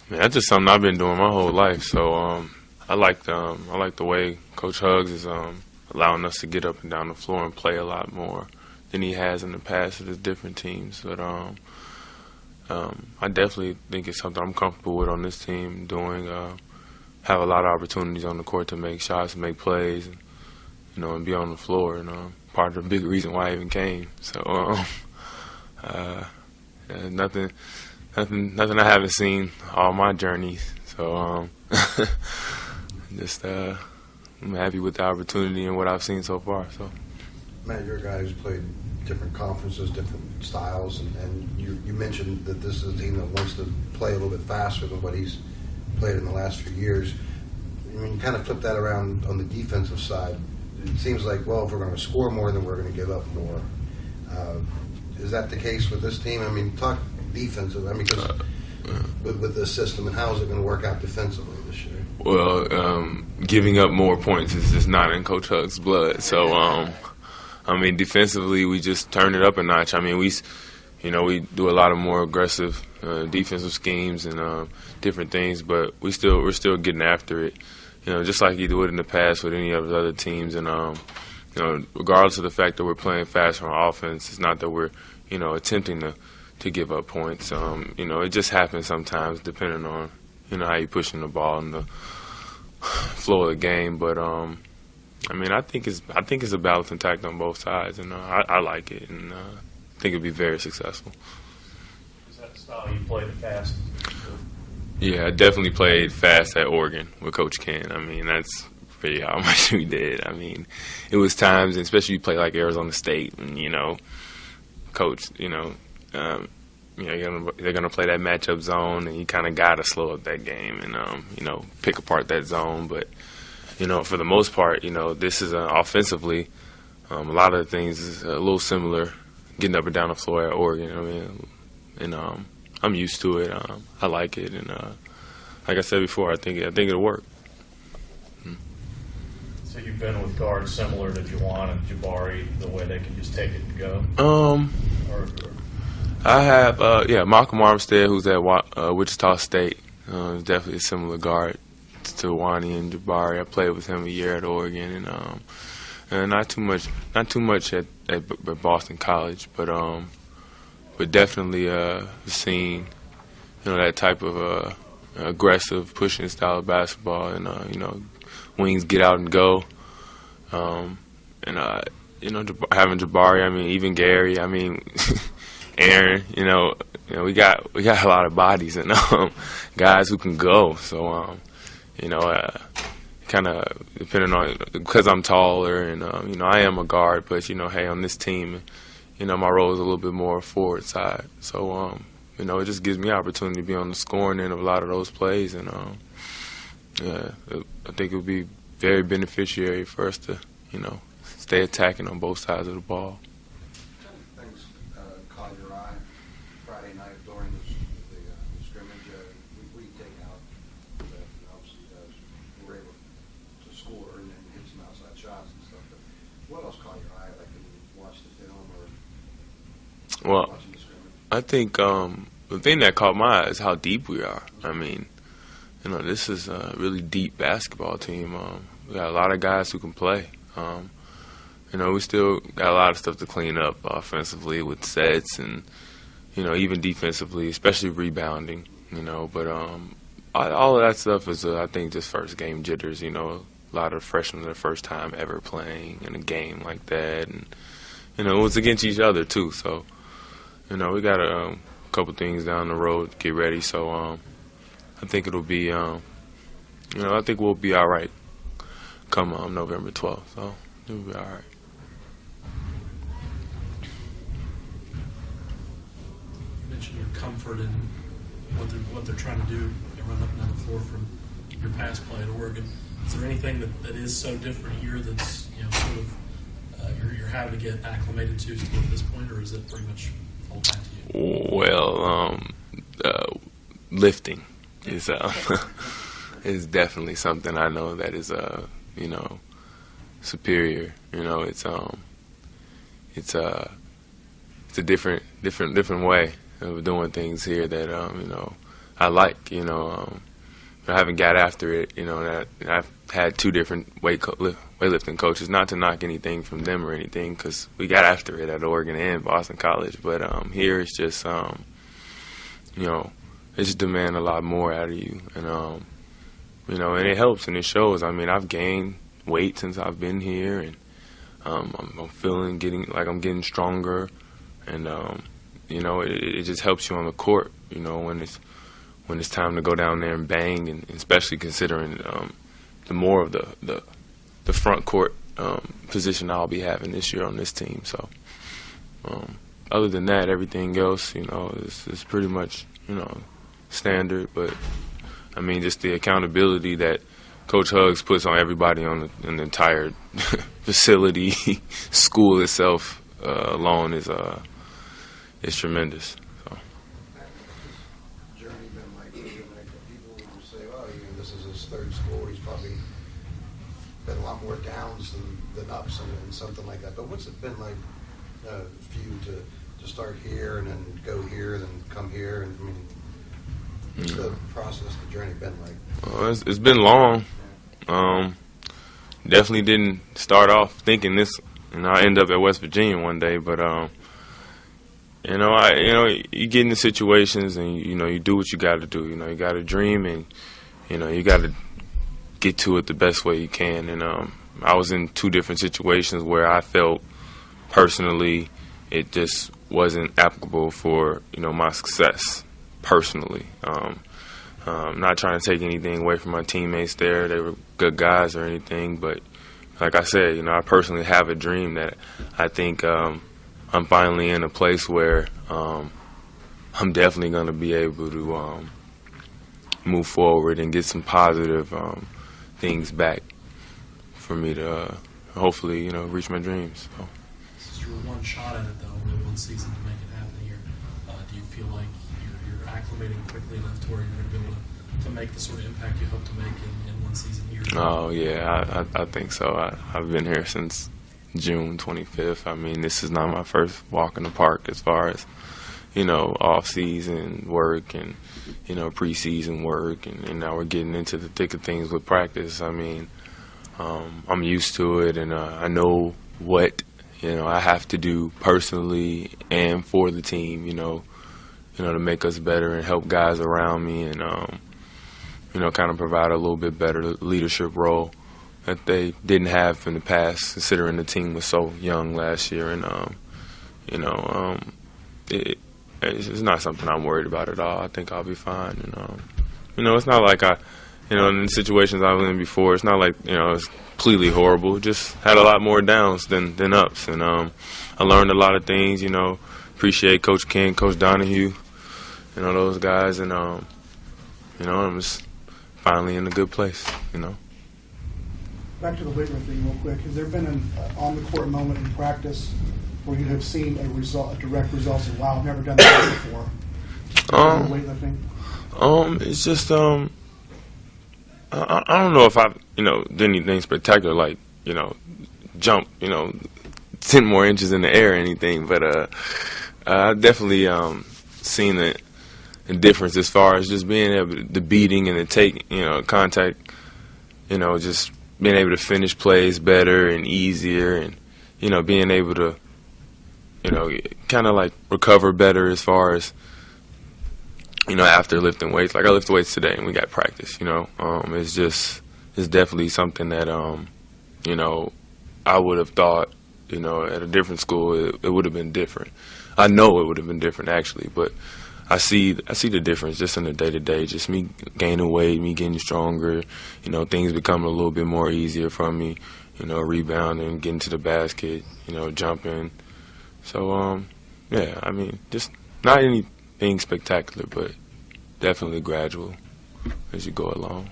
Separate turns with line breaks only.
Man, that's just something I've been doing my whole life. So I like the way Coach Hugs is allowing us to get up and down the floor and play a lot more than he has in the past with his different teams. But I definitely think it's something I'm comfortable with on this team doing. Have a lot of opportunities on the court to make shots, and make plays, and be on the floor. And part of the big reason why I even came. So nothing I haven't seen all my journeys. So just I'm happy with the opportunity and what I've seen so far. So
Matt, you're a guy who's played different conferences, different styles, and you mentioned that this is a team that wants to play a little bit faster than what he's played in the last few years. I mean, you kind of flip that around on the defensive side. It seems like, well, if we're going to score more, then we're going to give up more. Is that the case with this team? I mean, talk defensive. I mean, because with this system, and how is it going to work out defensively this year?
Well, giving up more points is just not in Coach Hugs' blood. So, I mean, defensively, we just turn it up a notch. I mean, we do a lot of more aggressive defensive schemes and different things, but we're still getting after it. Just like you do it in the past with any of the other teams. And regardless of the fact that we're playing fast on offense, it's not that we're attempting to give up points. It just happens sometimes, depending on how you're pushing the ball in the flow of the game. But I mean, I think it's a balancing act on both sides, and I like it, and I think it'll be very successful.
Is that the style you played fast?
Yeah, I definitely played fast at Oregon with Coach Ken. I mean, that's pretty how much we did. I mean, it was times, especially you play like Arizona State, and Coach, they're gonna play that matchup zone, and you kind of gotta slow up that game and pick apart that zone. But for the most part, this is offensively, a lot of the things is a little similar, getting up and down the floor at Oregon. I mean, and I'm used to it. I like it, and like I said before, I think it'll work.
So you've been with guards similar to Juwan and Jabari, the way they can just take it and go.
I have Malcolm Armstead, who's at Wichita State. Is definitely a similar guard to Wani and Jabari. I played with him a year at Oregon, and not too much at Boston College, but definitely seeing that type of aggressive pushing style of basketball, and wings get out and go, and having Jabari. I mean, even Gary. I mean, Aaron. We got a lot of bodies and guys who can go. So kind of depending on, because I'm taller and I am a guard, but hey, on this team, my role is a little bit more forward side. So it just gives me opportunity to be on the scoring end of a lot of those plays, and I think it would be very beneficiary for us to stay attacking on both sides of the ball.
What kind of things caught your eye Friday night during the scrimmage? We take out that obviously you guys were able to score and then hit some outside shots and stuff. But what else caught your eye, like when you watched the film or watching the scrimmage?
I think the thing that caught my eye is how deep we are. I mean, this is a really deep basketball team. We got a lot of guys who can play. We still got a lot of stuff to clean up offensively with sets and, even defensively, especially rebounding, But all of that stuff is, I think, just first game jitters, A lot of freshmen their first time ever playing in a game like that. And, it was against each other, too. So, we got a couple things down the road to get ready. So, I think it'll be, I think we'll be all right come November 12th. So, it'll be all right.
Your comfort in what they're trying to do and run up and down the floor from your past play at Oregon. Is there anything that is so different here that's sort of you're having to get acclimated to get to this point, or is it pretty much all back to you?
Well, lifting is is definitely something I know that is superior. It's a different way of doing things here that I like. I haven't got after it. That I've had 2 different weightlifting coaches. Not to knock anything from them or anything, because we got after it at Oregon and Boston College. But here it's just it just demand a lot more out of you, and and it helps and it shows. I mean, I've gained weight since I've been here, and I'm feeling I'm getting stronger, and it just helps you on the court. When it's time to go down there and bang, and especially considering the more of the front court position I'll be having this year on this team. So other than that, everything else, is pretty much standard. But I mean, just the accountability that Coach Huggs puts on everybody on the entire facility, school itself alone is tremendous. So.
Journey been like people will say, "Oh, this is his 3rd school. He's probably been a lot more downs than ups and something like that." But what's it been like for you to start here and then go here, then come here? And I mean, what's the process, the journey been like?
Well, it's been long. Definitely didn't start off thinking this, I'll end up at West Virginia one day. But you get into situations and you do what you got to do. You got to dream, and you got to get to it the best way you can. And I was in 2 different situations where I felt personally it just wasn't applicable for my success personally. Not trying to take anything away from my teammates there. They were good guys or anything, but like I said, I personally have a dream that I think I'm finally in a place where I'm definitely going to be able to move forward and get some positive things back for me to hopefully, reach my dreams. So.
This is your one shot at it, though, only one season to make it happen here. Do you feel like you're acclimating quickly enough to where you're going to be able to make the sort of impact you hope to make in one season here?
Oh, yeah, I think so. I've been here since June 25th. I mean, this is not my first walk in the park as far as, off-season work and, preseason work, and now we're getting into the thick of things with practice. I mean, I'm used to it, and I know what, I have to do personally and for the team, to make us better and help guys around me and, kind of provide a little bit better leadership role that they didn't have in the past, considering the team was so young last year. And, it's not something I'm worried about at all. I think I'll be fine. And, it's not like in the situations I was in before, it's not like, it's completely horrible. Just had a lot more downs than ups. And I learned a lot of things, appreciate Coach King, Coach Donahue, those guys. And, I'm just finally in a good place,
Back to the weightlifting real quick. Has there been an on-the-court moment in practice where you have seen a direct result and, wow, I've never done that before? Weightlifting?
It's just, I don't know if I've, did anything spectacular, like, jump, 10 more inches in the air or anything, but I've definitely seen a difference as far as just being able to, the beating and the take, contact, just being able to finish plays better and easier, and, being able to, kind of like recover better as far as, after lifting weights. Like I lift weights today and we got practice, it's definitely something that, I would have thought, at a different school it would have been different. I know it would have been different actually, but I see the difference just in the day-to-day, just me gaining weight, me getting stronger, things becoming a little bit more easier for me, rebounding, getting to the basket, jumping. So, yeah, I mean, just not anything spectacular, but definitely gradual as you go along.